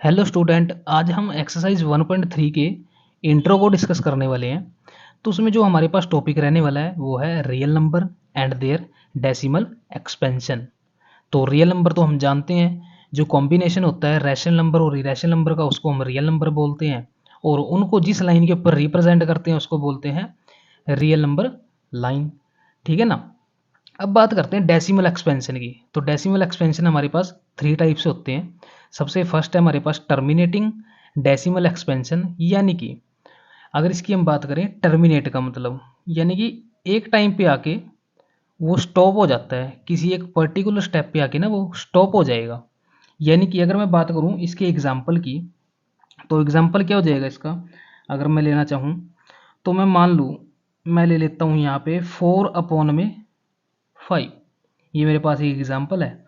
Hello student, आज हम exercise 1.3 के इंट्रो को डिस्कस करने वाले हैं। तो उसमें जो हमारे पास टॉपिक रहने वाला है वो है real number and their decimal expansion. तो रियल नंबर तो हम जानते हैं, जो कॉम्बिनेशन होता है रैशनल नंबर और इरेशनल नंबर का उसको हम रियल नंबर बोलते हैं, और उनको जिस लाइन के ऊपर रिप्रेजेंट करते हैं उसको बोलते हैं रियल नंबर लाइन। ठीक है ना। अब बात करते हैं डेसिमल एक्सपेंशन की। तो डेसिमल एक्सपेंशन हमारे पास 3 टाइप से होते हैं। सबसे फर्स्ट है हमारे पास टर्मिनेटिंग डेसिमल एक्सपेंशन, यानी कि अगर इसकी हम बात करें टर्मिनेट का मतलब यानी कि एक टाइम पे आके वो स्टॉप हो जाता है, किसी एक पर्टिकुलर स्टेप पे आके ना वो स्टॉप हो जाएगा। यानी कि अगर मैं बात करूं इसके एग्जाम्पल की, तो एग्जाम्पल क्या हो जाएगा इसका, अगर मैं लेना चाहूँ तो मैं मान लूँ, मैं ले लेता हूँ यहाँ पे 4/5। ये मेरे पास एक एग्जाम्पल है।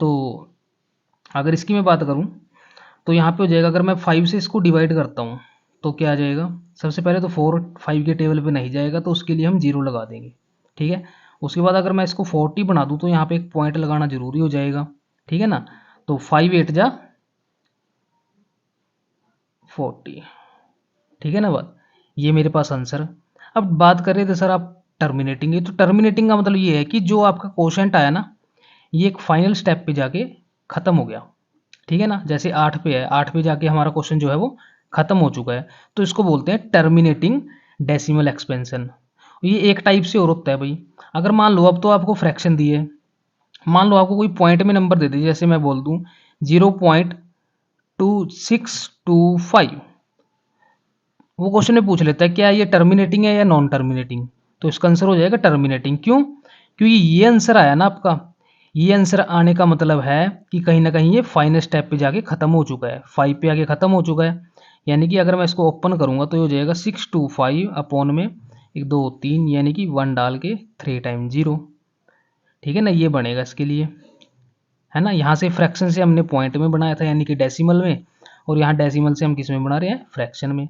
तो अगर इसकी मैं बात करूं तो यहाँ पे हो जाएगा, अगर मैं 5 से इसको डिवाइड करता हूँ तो क्या आ जाएगा। सबसे पहले तो 4 5 के टेबल पे नहीं जाएगा, तो उसके लिए हम 0 लगा देंगे। ठीक है। उसके बाद अगर मैं इसको 40 बना दूँ तो यहाँ पे एक पॉइंट लगाना जरूरी हो जाएगा। ठीक है ना। तो 5 8 जा 40। ठीक है ना बात। ये मेरे पास आंसर। अब बात कर रहे थे सर आप टर्मिनेटिंग की, तो टर्मिनेटिंग का मतलब ये है कि जो आपका क्वोशंट आया ना, ये एक फाइनल स्टेप पे जाके खत्म हो गया। ठीक है ना। जैसे 8 पे है, 8 पे जाके हमारा क्वेश्चन जो है वो खत्म हो चुका है, तो इसको बोलते हैं टर्मिनेटिंग डेसिमल एक्सपेंशन। ये एक टाइप से और होता है भाई। अगर मान लो अब तो आपको फ्रैक्शन दिए, मान लो आपको कोई पॉइंट में नंबर दे दीजिए, जैसे मैं बोल दूं 0.2625, वो क्वेश्चन में पूछ लेता है क्या ये टर्मिनेटिंग है या नॉन टर्मिनेटिंग। तो इसका आंसर हो जाएगा टर्मिनेटिंग। क्यों? क्योंकि ये आंसर आया ना आपका, ये आंसर आने का मतलब है कि कहीं ना कहीं ये फाइनल स्टेप पे जाके खत्म हो चुका है, 5 पे आके खत्म हो चुका है। यानी कि अगर मैं इसको ओपन करूंगा तो ये हो जाएगा 625 अपॉन में 1 2 3, यानी कि 1 डाल के 3 टाइम 0। ठीक है ना। ये बनेगा इसके लिए, है ना। यहाँ से फ्रैक्शन से हमने पॉइंट में बनाया था यानी कि डेसिमल में, और यहाँ डेसिमल से हम किस में बना रहे हैं, फ्रैक्शन में।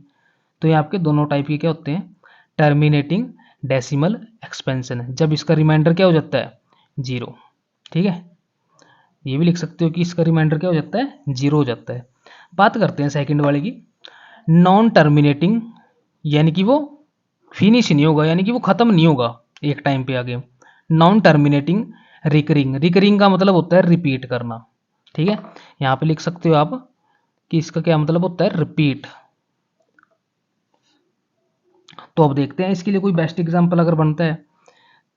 तो ये आपके दोनों टाइप के क्या होते हैं, टर्मिनेटिंग डेसिमल एक्सपेंशन है, जब इसका रिमाइंडर क्या हो जाता है, 0। ठीक है। ये भी लिख सकते हो कि इसका रिमाइंडर क्या हो जाता है, 0 हो जाता है। बात करते हैं सेकंड वाले की, नॉन टर्मिनेटिंग, यानी कि वो फिनिश नहीं होगा, यानी कि वो खत्म नहीं होगा एक टाइम पे आगे। नॉन टर्मिनेटिंग रिकरिंग, रिकरिंग का मतलब होता है रिपीट करना। ठीक है। यहाँ पे लिख सकते हो आप कि इसका क्या मतलब होता है, रिपीट। तो अब देखते हैं इसके लिए कोई बेस्ट एग्जाम्पल अगर बनता है।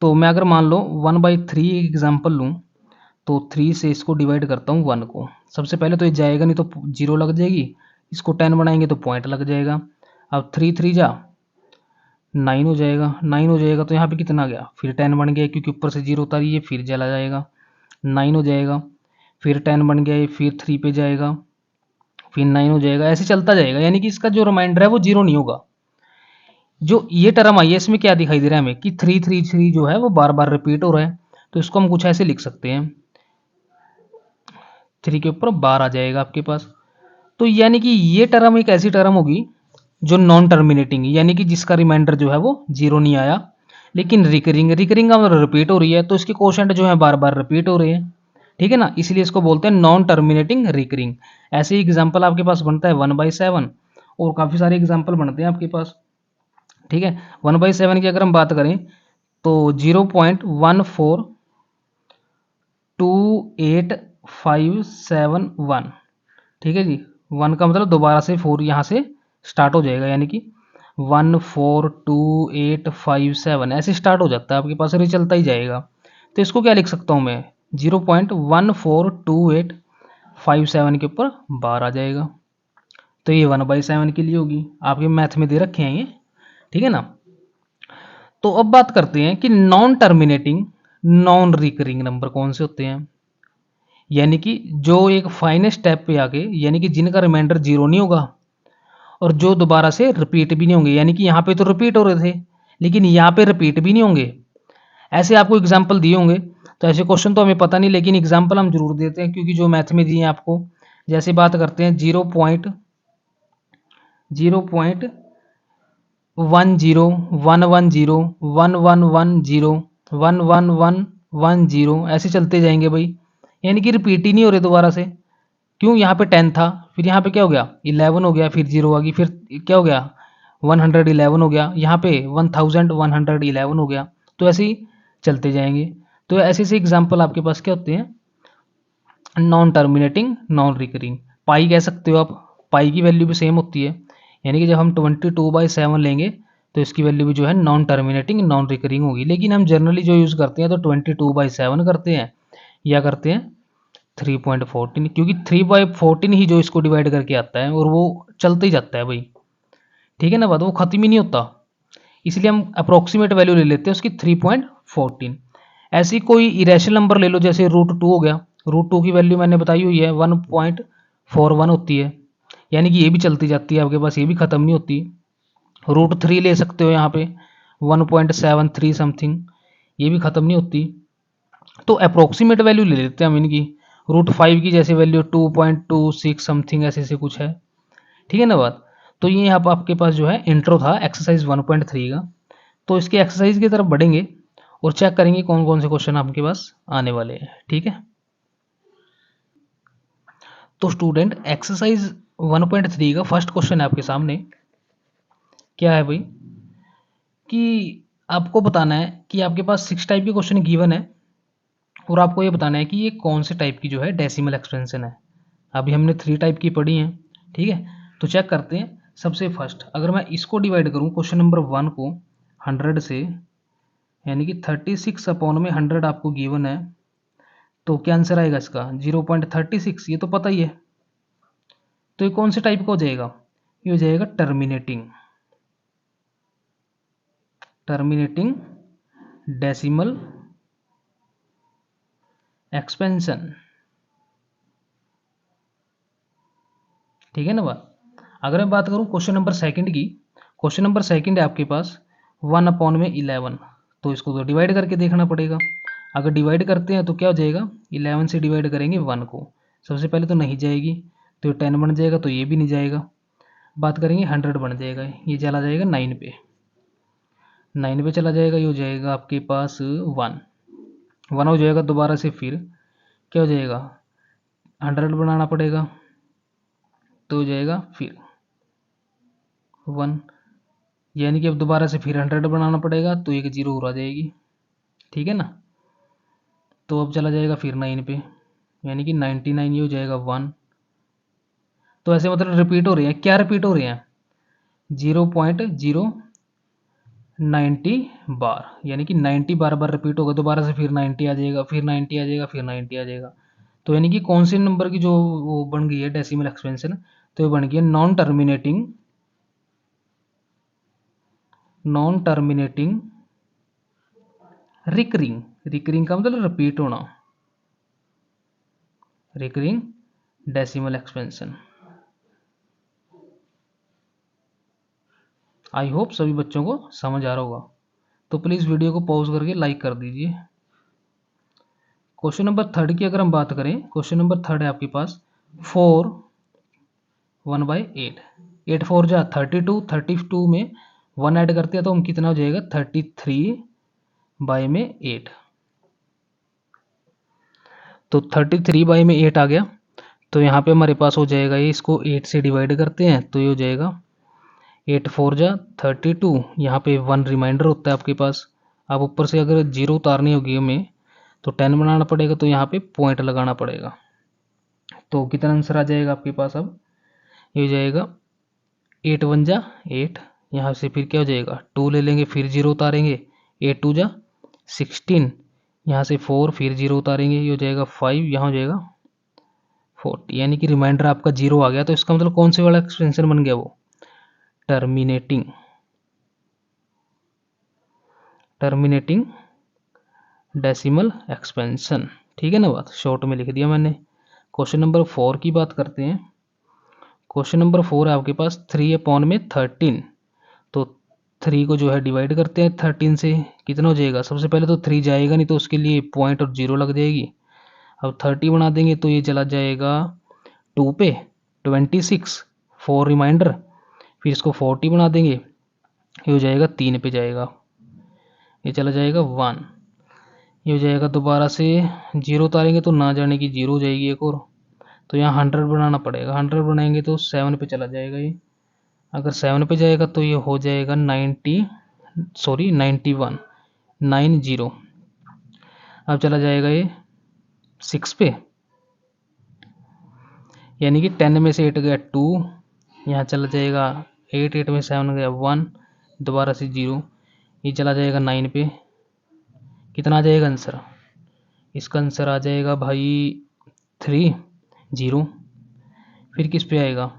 तो मैं अगर मान लो 1/3 एग्जाम्पल लूँ, तो 3 से इसको डिवाइड करता हूँ 1 को। सबसे पहले तो ये जाएगा नहीं तो 0 लग जाएगी, इसको 10 बनाएंगे तो पॉइंट लग जाएगा। अब 3 3 जा 9 हो जाएगा, 9 हो जाएगा तो यहाँ पे कितना गया, फिर 10 बन गया क्योंकि ऊपर से 0 उतारी है, फिर चला जाएगा 9 हो जाएगा, फिर 10 बन गया, फिर 3 पे जाएगा, फिर 9 हो जाएगा, ऐसे चलता जाएगा। यानी कि इसका जो रिमाइंडर है वो 0 नहीं होगा। जो ये टर्म आई है इसमें क्या दिखाई दे रहा है हमें कि 3 3 3 जो है वो बार बार रिपीट हो रहा है। तो इसको हम कुछ ऐसे लिख सकते हैं, 3 के ऊपर बार आ जाएगा आपके पास। तो यानी कि ये टर्म एक ऐसी टर्म होगी जो नॉन टर्मिनेटिंग, यानी कि जिसका रिमाइंडर जो है वो 0 नहीं आया, लेकिन रिकरिंग, रिकरिंग का मतलब रिपीट हो रही है, तो इसके कोशेंट जो है बार बार रिपीट हो रहे हैं। ठीक है ना। इसलिए इसको बोलते हैं नॉन टर्मिनेटिंग रिकरिंग। ऐसे ही एग्जाम्पल आपके पास बनता है 1/7, और काफ़ी सारे एग्जाम्पल बनते हैं आपके पास। ठीक है। 1/7 की अगर हम बात करें तो 0.1428571। ठीक है जी। 1 का मतलब दोबारा से 4 यहाँ से स्टार्ट हो जाएगा, यानी कि 1428557 ऐसे स्टार्ट हो जाता है आपके पास, और ये चलता ही जाएगा। तो इसको क्या लिख सकता हूँ मैं, 0.142857 के ऊपर बार आ जाएगा। तो ये 1/7 के लिए होगी, आपके मैथ में दे रखे हैं ये। ठीक है ना। तो अब बात करते हैं कि non terminating non recurring number कौन से होते हैं, यानी कि जो एक फाइनल स्टेप पे आके, यानी कि जिनका रिमाइंडर 0 नहीं होगा और जो दोबारा से रिपीट भी नहीं होंगे। यानी कि यहाँ पे तो रिपीट हो रहे थे लेकिन यहाँ पे रिपीट भी नहीं होंगे। ऐसे आपको एग्जाम्पल दिए होंगे, तो ऐसे क्वेश्चन तो हमें पता नहीं, लेकिन एग्जाम्पल हम जरूर देते हैं क्योंकि जो मैथ में दिए हैं आपको। जैसे बात करते हैं 0.0.110 111 0 11110 11110, ऐसे चलते जाएंगे भाई, यानी कि रिपीट ही नहीं हो रहे दोबारा से। क्यों, यहाँ पे 10 था, फिर यहाँ पे क्या हो गया 11 हो गया, फिर 0 आ गई, फिर क्या हो गया 111 हो गया, यहाँ पे 1111 हो गया। तो ऐसे ही चलते जाएंगे। तो ऐसे ऐसे एग्जाम्पल आपके पास क्या होते हैं, नॉन टर्मिनेटिंग नॉन रिकरिंग। पाई कह सकते हो आप, पाई की वैल्यू भी सेम होती है, यानी कि जब हम 22/7 लेंगे तो इसकी वैल्यू भी जो है नॉन टर्मिनेटिंग नॉन रिकरिंग होगी। लेकिन हम जनरली जो यूज़ करते हैं तो 22/7 करते हैं या करते हैं 3.14, क्योंकि 3/14 ही जो इसको डिवाइड करके आता है और वो चलते ही जाता है भाई, ठीक है ना बात, वो ख़त्म ही नहीं होता। इसलिए हम अप्रोक्सीमेट वैल्यू ले लेते हैं उसकी 3.14। ऐसी कोई इरेशनल नंबर ले लो, जैसे √2 हो गया, √2 की वैल्यू मैंने बताई हुई है 1.41 होती है, यानी कि ये भी चलती जाती है आपके पास, ये भी ख़त्म नहीं होती। √3 ले सकते हो यहाँ पे 1.73 समथिंग, ये भी ख़त्म नहीं होती। तो अप्रोक्सीमेट वैल्यू ले लेते हैं हम इनकी। √5 की जैसे वैल्यू 2.26 समथिंग ऐसे से कुछ है, ठीक है ना बात। तो ये यहाँ पर आपके पास जो है इंट्रो था एक्सरसाइज 1.3 का। तो इसके एक्सरसाइज की तरफ बढ़ेंगे और चेक करेंगे कौन कौन से क्वेश्चन आपके पास आने वाले हैं, ठीक है। तो स्टूडेंट एक्सरसाइज 1.3 का फर्स्ट क्वेश्चन है आपके सामने। क्या है भाई कि आपको बताना है कि आपके पास 6 टाइप के क्वेश्चन गिवन है और आपको ये बताना है कि ये कौन से टाइप की जो है डेसिमल एक्सपेंशन है। अभी हमने 3 टाइप की पढ़ी हैं, ठीक है। तो चेक करते हैं। सबसे फर्स्ट अगर मैं इसको डिवाइड करूं क्वेश्चन नंबर 1 को 100 से, यानी कि 36/100 आपको गिवन है, तो क्या आंसर आएगा इसका 0.36, ये तो पता ही है। तो ये कौन से टाइप का हो जाएगा, ये हो जाएगा टर्मिनेटिंग टर्मिनेटिंग डेसिमल एक्सपेंशन, ठीक है ना बात। अगर मैं बात करूं क्वेश्चन नंबर सेकंड की, क्वेश्चन नंबर सेकंड है आपके पास 1/11, तो इसको तो डिवाइड करके देखना पड़ेगा। अगर डिवाइड करते हैं तो क्या हो जाएगा, 11 से डिवाइड करेंगे 1 को, सबसे पहले तो नहीं जाएगी, तो 10 बन जाएगा, तो ये भी नहीं जाएगा। बात करेंगे 100 बन जाएगा, ये चला जाएगा 9 पे, 9 पे चला जाएगा, ये हो जाएगा आपके पास 1 हो जाएगा। दोबारा से फिर क्या हो जाएगा 100 बनाना पड़ेगा, तो हो जाएगा फिर 1, यानी कि अब दोबारा से फिर 100 बनाना पड़ेगा, तो एक 0 और आ जाएगी, ठीक है ना। तो अब चला जाएगा फिर 9 पे, यानी कि 99, ये हो जाएगा 1। तो ऐसे मतलब रिपीट हो रहे हैं, क्या रिपीट हो रहे हैं 0.090 बार, यानी कि 90 बार बार रिपीट होगा, दोबारा से फिर 90 आ जाएगा, फिर 90 आ जाएगा, फिर 90 आ जाएगा। तो यानी कि कौन से नंबर की जो वो बन गई है डेसिमल एक्सपेंशन, तो ये बन गई है नॉन टर्मिनेटिंग रिकरिंग। रिकरिंग का मतलब रिपीट होना, recurring decimal expansion. I hope सभी बच्चों को समझ आ रहा होगा। तो प्लीज़ वीडियो को पॉज करके लाइक कर दीजिए। क्वेश्चन नंबर थर्ड की अगर हम बात करें, क्वेश्चन नंबर थर्ड है आपके पास 4 1/8, 8 4 जा 32, 32 में 1 ऐड करते हैं तो हम कितना हो जाएगा 33/8। तो 33/8 आ गया, तो यहाँ पे हमारे पास हो जाएगा ये, इसको 8 से डिवाइड करते हैं तो ये हो जाएगा 8 4 जा 32, यहाँ पे 1 रिमाइंडर होता है आपके पास। अब ऊपर से अगर 0 उतारनी होगी हमें तो 10 बनाना पड़ेगा, तो यहाँ पे पॉइंट लगाना पड़ेगा। तो कितना आंसर आ जाएगा आपके पास, अब ये हो जाएगा 8 1 जा 8, यहाँ से फिर क्या हो जाएगा 2 ले लेंगे, फिर 0 उतारेंगे, 8 2 जा 16, यहाँ से 4 फिर 0 उतारेंगे, ये हो जाएगा 5, यहाँ हो जाएगा 40, यानी कि रिमाइंडर आपका 0 आ गया। तो इसका मतलब कौन से वाला एक्सपेंशन बन गया, वो टर्मिनेटिंग डेसिमल एक्सपेंशन, ठीक है ना बात, शॉर्ट में लिख दिया मैंने। क्वेश्चन नंबर 4 की बात करते हैं। क्वेश्चन नंबर 4 है आपके पास 3/13, तो 3 को जो है डिवाइड करते हैं 13 से, कितना हो जाएगा, सबसे पहले तो 3 जाएगा नहीं, तो उसके लिए पॉइंट और 0 लग जाएगी। अब 30 बना देंगे तो ये चला जाएगा 2 पे, 26 4 रिमाइंडर, फिर इसको 40 बना देंगे, ये हो जाएगा 3 पे जाएगा, ये चला जाएगा 1, ये हो जाएगा दोबारा से 0 उतारेंगे तो ना जाने की 0 हो जाएगी एक और, तो यहाँ 100 बनाना पड़ेगा। 100 बनाएंगे तो 7 पे चला जाएगा ये। अगर 7 पे जाएगा तो ये हो जाएगा 91। अब चला जाएगा ये 6 पे, यानी कि 10 में से 8 गया 2, यहाँ चला जाएगा 8 में 7 गया 1, दोबारा से 0, ये चला जाएगा 9 पे। कितना आ जाएगा आंसर? इसका आंसर आ जाएगा भाई 3 0। फिर किस पे आएगा?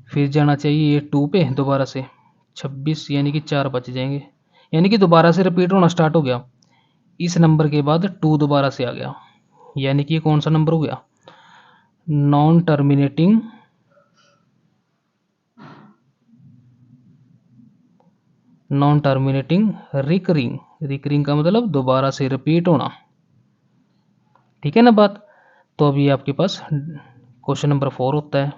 फिर जाना चाहिए ये 2 पे दोबारा से 26, यानी कि 4 बच जाएंगे, यानी कि दोबारा से रिपीट होना स्टार्ट हो गया। इस नंबर के बाद 2 दोबारा से आ गया, यानी कि ये कौन सा नंबर हो गया? Non terminating recurring. रिकरिंग का मतलब दोबारा से रिपीट होना। ठीक है ना बात? तो अभी आपके पास क्वेश्चन नंबर 4 होता है।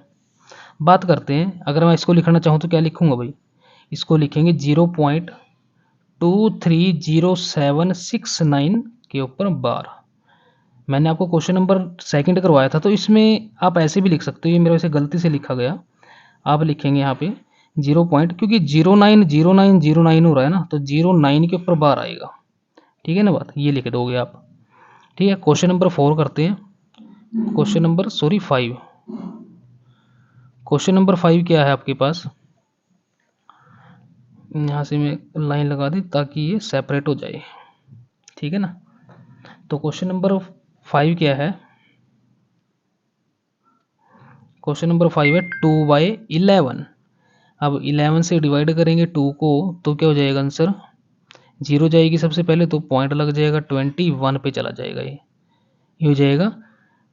बात करते हैं, अगर मैं इसको लिखना चाहूँ तो क्या लिखूंगा भाई? इसको लिखेंगे 0.230769 के ऊपर बार। मैंने आपको क्वेश्चन नंबर 2 करवाया था, तो इसमें आप ऐसे भी लिख सकते हो, ये मेरे वैसे गलती से लिखा गया। आप लिखेंगे यहाँ पे 0 पॉइंट, क्योंकि 090909 हो रहा है ना, तो 09 के ऊपर बार आएगा। ठीक है ना बात? ये लिख दोगे आप। ठीक है, क्वेश्चन नंबर 4 करते हैं। Question number 5। क्वेश्चन नंबर 5 क्या है आपके पास? यहाँ से मैं लाइन लगा दी ताकि ये सेपरेट हो जाए। ठीक है ना? तो क्वेश्चन नंबर 5 क्या है? क्वेश्चन नंबर 5 है 2/11। अब 11 से डिवाइड करेंगे 2 को, तो क्या हो जाएगा आंसर? 0 जाएगी सबसे पहले, तो पॉइंट लग जाएगा 21 पे चला जाएगा। ये हो जाएगा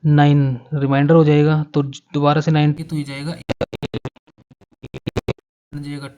9, रिमाइंडर हो जाएगा, तो दोबारा से 90 तो ये जाएगा 2